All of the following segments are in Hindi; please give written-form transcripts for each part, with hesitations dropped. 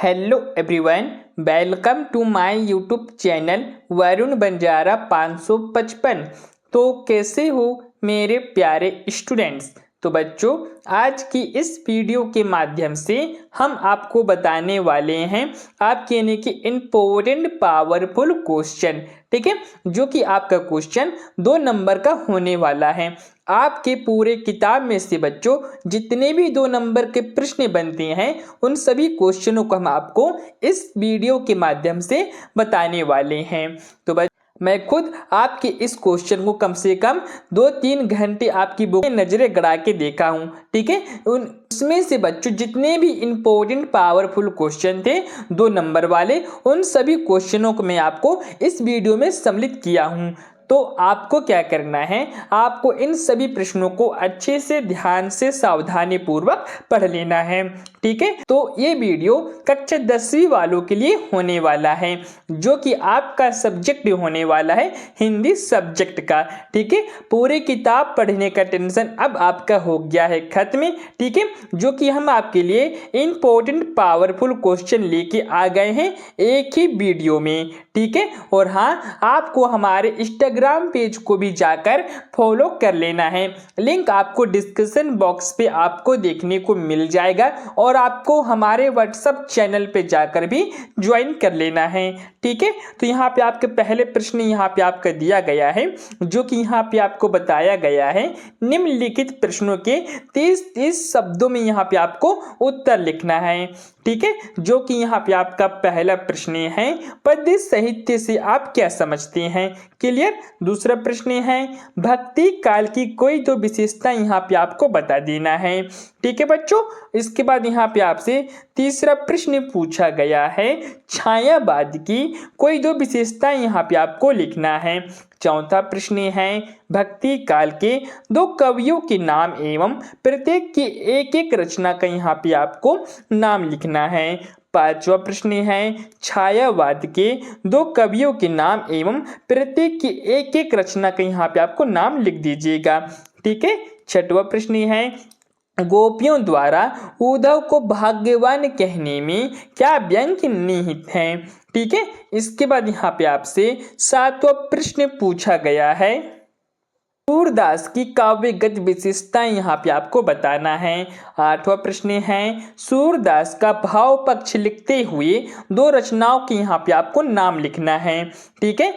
Hello everyone, welcome to my YouTube channel Varun Banjara 555। तो कैसे हो मेरे प्यारे स्टूडेंट्स। तो बच्चों, आज की इस वीडियो के माध्यम से हम आपको बताने वाले हैं आपके यानी कि इम्पोर्टेंट पावरफुल क्वेश्चन, ठीक है, जो कि आपका क्वेश्चन 2 नंबर का होने वाला है। आपके पूरे किताब में से बच्चों जितने भी 2 नंबर के प्रश्न बनते हैं उन सभी क्वेश्चनों को हम आपको इस वीडियो के माध्यम से बताने वाले हैं। तो मैं खुद आपके इस क्वेश्चन को कम से कम 2-3 घंटे आपकी बुक में नजरें गड़ा के देखा हूं, ठीक है। उसमें से बच्चों जितने भी इंपॉर्टेंट पावरफुल क्वेश्चन थे 2 नंबर वाले, उन सभी क्वेश्चनों को मैं आपको इस वीडियो में सम्मिलित किया हूं। तो आपको क्या करना है, आपको इन सभी प्रश्नों को अच्छे से ध्यान से सावधानी पूर्वक पढ़ लेना है, ठीक है। तो ये वीडियो कक्षा 10वीं वालों के लिए होने वाला है, जो कि आपका सब्जेक्ट होने वाला है हिंदी सब्जेक्ट का, ठीक है। पूरी किताब पढ़ने का टेंशन अब आपका हो गया है खत्म, ठीक है, जो कि हम आपके लिए इंपॉर्टेंट पावरफुल क्वेश्चन लेके आ गए हैं एक ही वीडियो में, ठीक है। और हाँ, आपको हमारे इंस्टाग्राम पेज को भी जाकर फॉलो कर लेना है। लिंक आपको डिस्क्रिप्शन बॉक्स पे आपको देखने को मिल जाएगा और आपको हमारे व्हाट्सएप चैनल पे जाकर भी ज्वाइन कर लेना है, ठीक है। तो यहाँ पे आपके पहले प्रश्न यहाँ पे आपका दिया गया है, जो कि यहाँ पे आपको बताया गया है निम्नलिखित प्रश्नों के 30 शब्दों में यहाँ पे आपको उत्तर लिखना है, ठीक है। जो कि यहाँ पे आपका पहला प्रश्न है पद्य साहित्य से आप क्या समझते हैं, क्लियर। दूसरा प्रश्न है भक्ति काल की कोई 2 विशेषता यहाँ पे आपको बता देना है, ठीक है बच्चों। इसके बाद यहाँ पे आपसे तीसरा प्रश्न पूछा गया है छायावाद की कोई 2 विशेषता यहाँ पे आपको लिखना है। चौथा प्रश्न है भक्ति काल के 2 कवियों के नाम एवं प्रत्येक की एक रचना का यहाँ पे आपको नाम लिखना है। पांचवा प्रश्न है छायावाद के 2 कवियों के नाम एवं प्रत्येक की एक रचना का यहाँ पे आपको नाम लिख दीजिएगा, ठीक है। छठवां प्रश्न है गोपियों द्वारा उद्धव को भाग्यवान कहने में क्या व्यंग्य निहित है, ठीक है। इसके बाद यहाँ पे आपसे 7वां प्रश्न पूछा गया है सूरदास की काव्यगत विशेषताएं यहाँ पे आपको बताना है। 8वां प्रश्न है सूरदास का भाव पक्ष लिखते हुए 2 रचनाओं के यहाँ पे आपको नाम लिखना है, ठीक है।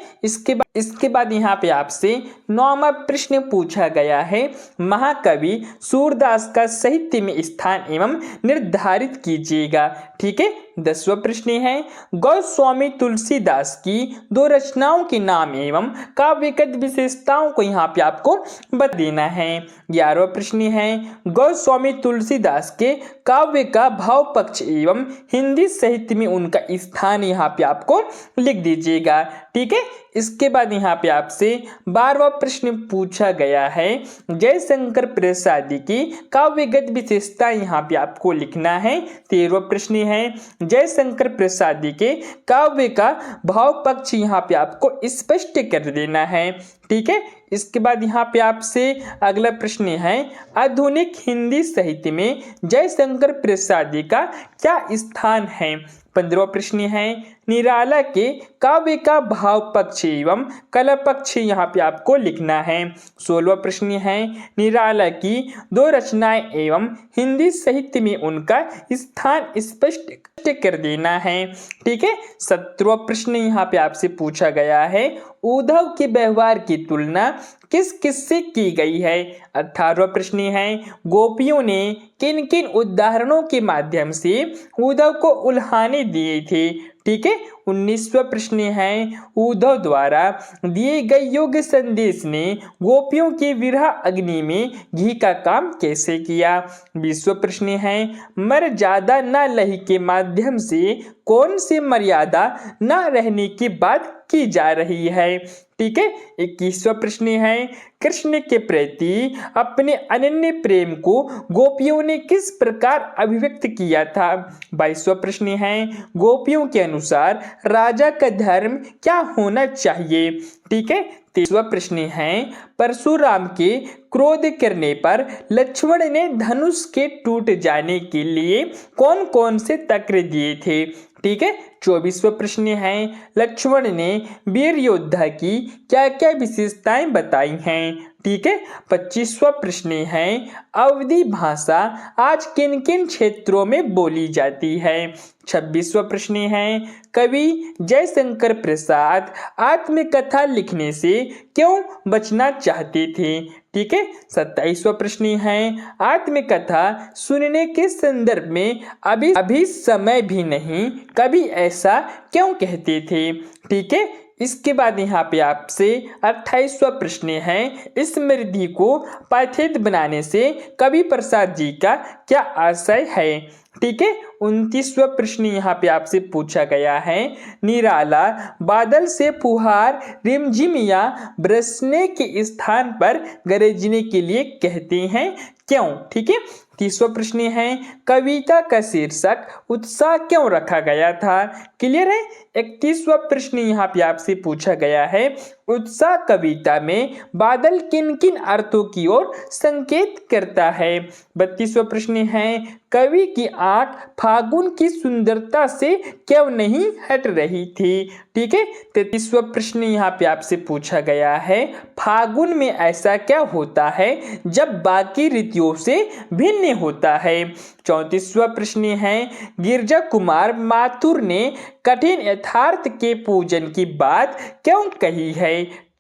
इसके बाद यहाँ पे आपसे 9वां प्रश्न पूछा गया है महाकवि सूरदास का साहित्य में स्थान एवं निर्धारित कीजिएगा, ठीक है। 10वां प्रश्न है गोस्वामी तुलसीदास की 2 रचनाओं के नाम एवं काव्यगत विशेषताओं को यहाँ पे आपको बता देना है। 11वां प्रश्न है गोस्वामी तुलसीदास के काव्य का भाव पक्ष एवं हिंदी साहित्य में उनका स्थान यहाँ पे आपको लिख दीजिएगा, ठीक है। इसके बाद यहाँ पे आपसे 12वां प्रश्न पूछा गया है जयशंकर प्रसाद की काव्यगत विशेषता यहाँ पे आपको लिखना है। 13वां प्रश्न है जयशंकर प्रसाद के काव्य का भाव पक्ष यहाँ पे आपको स्पष्ट कर देना है, ठीक है। इसके बाद यहाँ पे आपसे अगला प्रश्न है आधुनिक हिंदी साहित्य में जयशंकर प्रसाद का क्या स्थान है। 15वां प्रश्न है निराला के काव्य का भाव पक्ष एवं कला पक्ष यहाँ पे आपको लिखना है। 16वां प्रश्न है निराला की 2 रचनाएं एवं हिंदी साहित्य में उनका स्थान स्पष्ट कर देना है, ठीक है। 17वां प्रश्न यहाँ पे आपसे पूछा गया है उद्धव के व्यवहार की तुलना किस किस से की गई है। 18वां प्रश्न है गोपियों ने किन किन उदाहरणों के माध्यम से उद्धव को उल्हाने दिए थे, ठीक है। 19वां प्रश्न है उद्धव द्वारा दिए गए योग संदेश ने गोपियों के विरह अग्नि में घी का काम कैसे किया। 20वां प्रश्न है मर्यादा न लही के माध्यम से कौन सी मर्यादा न रहने की बात की जा रही है, ठीक है। 21वां प्रश्न है कृष्ण के प्रति अपने अनन्य प्रेम को गोपियों ने किस प्रकार अभिव्यक्त किया था। 22वां प्रश्न है गोपियों के अनुसार राजा का धर्म क्या होना चाहिए, ठीक है। 23वां प्रश्न है परशुराम के क्रोध करने पर लक्ष्मण ने धनुष के टूट जाने के लिए कौन कौन से तक्र दिए थे? ठीक है। 24वां प्रश्न है, लक्ष्मण ने वीर योद्धा की क्या क्या विशेषताएं बताई हैं? ठीक है। 25वां प्रश्न है, अवधी भाषा आज किन किन क्षेत्रों में बोली जाती है? 26वां प्रश्न है, कवि जयशंकर प्रसाद आत्मकथा लिखने से क्यों बचना चाहते थे? ठीक है। 27वां प्रश्न है, आत्मकथा सुनने के संदर्भ में अभी समय भी नहीं, कभी ऐसा क्यों कहते थे? ठीक है। इसके बाद यहाँ पे आपसे 28वां प्रश्न है, स्मृति को पाठ्येय बनाने से कवि प्रसाद जी का क्या आशय है? ठीक है। 29वां प्रश्न यहाँ पे आपसे पूछा गया है, निराला बादल से फुहार रिमझिम या बरसने के स्थान पर गरजने के लिए कहते हैं, क्यों? ठीक है। 30वां प्रश्न है, कविता का शीर्षक उत्साह क्यों रखा गया था? क्लियर है। 31वां प्रश्न यहाँ पे आपसे पूछा गया है, उत्साह कविता में बादल किन किन अर्थों की ओर संकेत करता है? 32वां प्रश्न है, कवि की आंख फागुन की सुंदरता से क्यों नहीं हट रही थी? ठीक है। 33वां प्रश्न यहाँ पे आपसे पूछा गया है, फागुन में ऐसा क्या होता है जब बाकी ऋतुओं से भिन्न होता है? 34वां प्रश्न है, गिरजा कुमार माथुर ने कठिन यथार्थ के पूजन की बात क्यों कही है?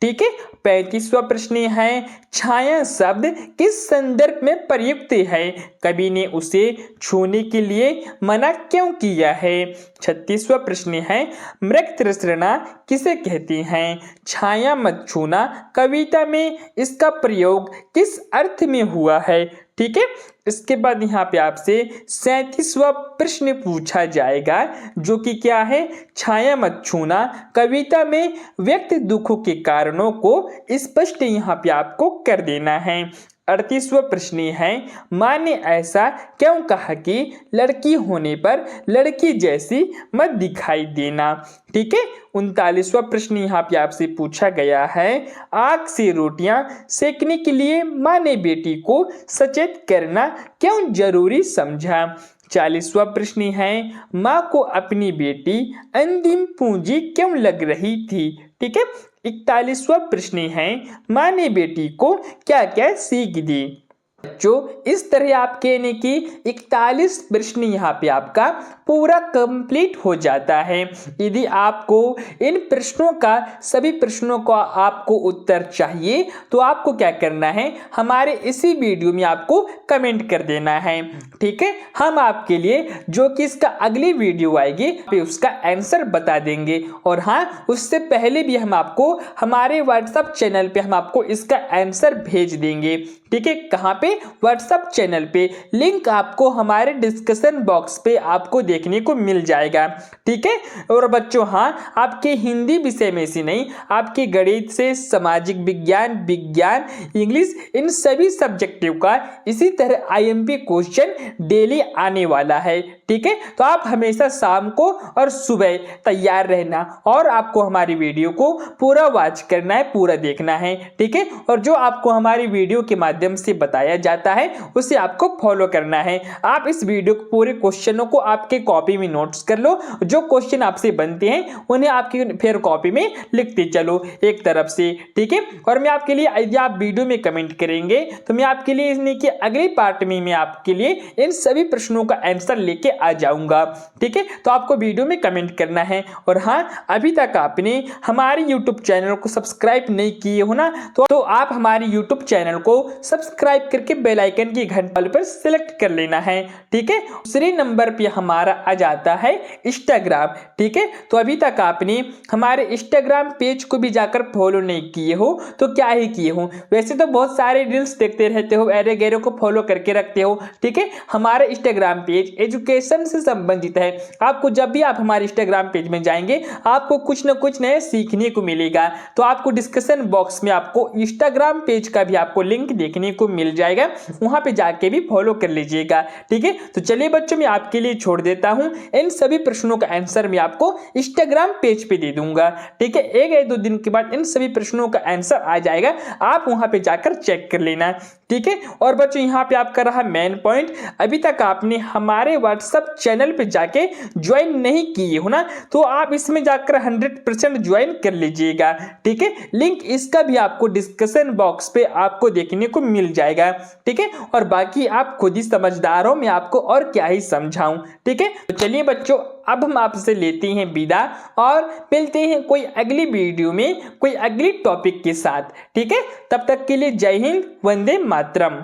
ठीक है। 35वां प्रश्न है, छाया शब्द किस संदर्भ में प्रयुक्त है? कवि ने उसे छूने के लिए मना क्यों किया है? 36वां प्रश्न है, मृग तृष्णा किसे कहते हैं? छाया मत छूना कविता में इसका प्रयोग किस अर्थ में हुआ है? ठीक है। इसके बाद यहाँ पे आपसे 37वां प्रश्न पूछा जाएगा, जो कि क्या है, छाया मत छूना कविता में व्यक्त दुखों के कारणों को स्पष्ट यहाँ पे आपको कर देना है। 38वां प्रश्न है, माँ ने ऐसा क्यों कहा कि लड़की होने पर लड़की जैसी मत दिखाई देना? ठीक है। 39वां प्रश्न यहाँ पे आपसे पूछा गया है, आग से रोटियां सेकने के लिए माँ ने बेटी को सचेत करना क्यों जरूरी समझा? 40वां प्रश्न है, माँ को अपनी बेटी अंतिम पूंजी क्यों लग रही थी? ठीक है। 41वां प्रश्न है, माँ ने बेटी को क्या क्या सीख दी? बच्चों, इस तरह आपके यानी कि 41 प्रश्न यहाँ पे आपका पूरा कंप्लीट हो जाता है। यदि आपको इन प्रश्नों का सभी प्रश्नों का आपको उत्तर चाहिए तो आपको क्या करना है, हमारे इसी वीडियो में आपको कमेंट कर देना है। ठीक है। हम आपके लिए जो कि इसका अगली वीडियो आएगी उसका आंसर बता देंगे। और हाँ, उससे पहले भी हम आपको हमारे व्हाट्सएप चैनल पे हम आपको इसका आंसर भेज देंगे। ठीक है। कहाँ पे? व्हाट्सएप चैनल पे। लिंक आपको हमारे डिस्कशन बॉक्स पे आपको देखने को मिल जाएगा। ठीक है। और बच्चों, हाँ, आपके हिंदी विषय में से नहीं, आपके गणित से सामाजिक विज्ञान, विज्ञान, इंग्लिश, इन सभी सब्जेक्टिव का इसी तरह आईएमपी क्वेश्चन डेली आने वाला है। ठीक है। तो आप हमेशा शाम को और सुबह तैयार रहना और आपको हमारी वीडियो को पूरा वॉच करना है, पूरा देखना है। ठीक है। और जो आपको हमारी वीडियो के माध्यम से बताया जाता है उसे आपको फॉलो करना है। आप इस वीडियो को पूरे क्वेश्चनों को आपके कॉपी में नोट्स कर लो, जो क्वेश्चन आपसे बनते हैं उन्हें आपकी फिर कॉपी में लिखते चलो एक तरफ से। ठीक है। और मैं आपके लिए, यदि आप वीडियो में कमेंट करेंगे तो मैं आपके लिए इसमें कि अगले पार्ट में मैं आपके लिए इन सभी प्रश्नों का आंसर लेके आ जाऊंगा। ठीक है। तो आपको वीडियो में कमेंट करना है। और हाँ, अभी तक आपने हमारे यूट्यूब चैनल को सब्सक्राइब नहीं किए हो ना, तो आप हमारे यूट्यूब चैनल को सब्सक्राइब करके बेल आइकन की घंटी पर सिलेक्ट कर लेना है। ठीक है। दूसरे नंबर पे हमारा आ जाता है इंस्टाग्राम। ठीक है। तो अभी तक आपने हमारे इंस्टाग्राम पेज को भी जाकर फॉलो नहीं किए हो तो क्या ही किए हो, वैसे तो बहुत सारे रील्स देखते रहते हो, एरे गैरे को फॉलो करके रखते हो। ठीक है। हमारा इंस्टाग्राम पेज एजुकेशन एजुकेशन से संबंधित है। आपको जब भी आप हमारे इंस्टाग्राम पेज में जाएंगे आपको कुछ ना कुछ नया सीखने को मिलेगा। तो आपको डिस्क्रिप्शन बॉक्स में आपको इंस्टाग्राम पेज का भी आपको लिंक देखने को मिल जाएगा, वहां पे जाके भी फॉलो कर लीजिएगा। ठीक है, तो चलिए बच्चों मैं आपके लिए छोड़ देता हूं, इन सभी प्रश्नों का आंसर मैं आपको इंस्टाग्राम पेज पे दे दूंगा। ठीक है, एक या दो दिन के बाद इन सभी प्रश्नों का आंसर आ जाएगा, आप वहां पे जाकर चेक कर लेना। ठीक है, और बच्चों यहाँ पे आपका रहा मेन पॉइंट, अभी तक आपने हमारे व्हाट्सएप चैनल पे जाके ज्वाइन नहीं किए हो ना, तो आप इसमें जाकर 100% ज्वाइन कर लीजिएगा। ठीक है, लिंक इसका भी आपको डिस्कशन बॉक्स पे आपको देखने को मिल जाएगा। ठीक है, और बाकी आप खुद ही समझदार हो, मैं आपको और क्या ही समझाऊं। ठीक है, तो चलिए बच्चों अब हम आपसे लेते हैं विदा और मिलते हैं कोई अगली वीडियो में कोई अगली टॉपिक के साथ। ठीक है, तब तक के लिए जय हिंद, वंदे मातरम।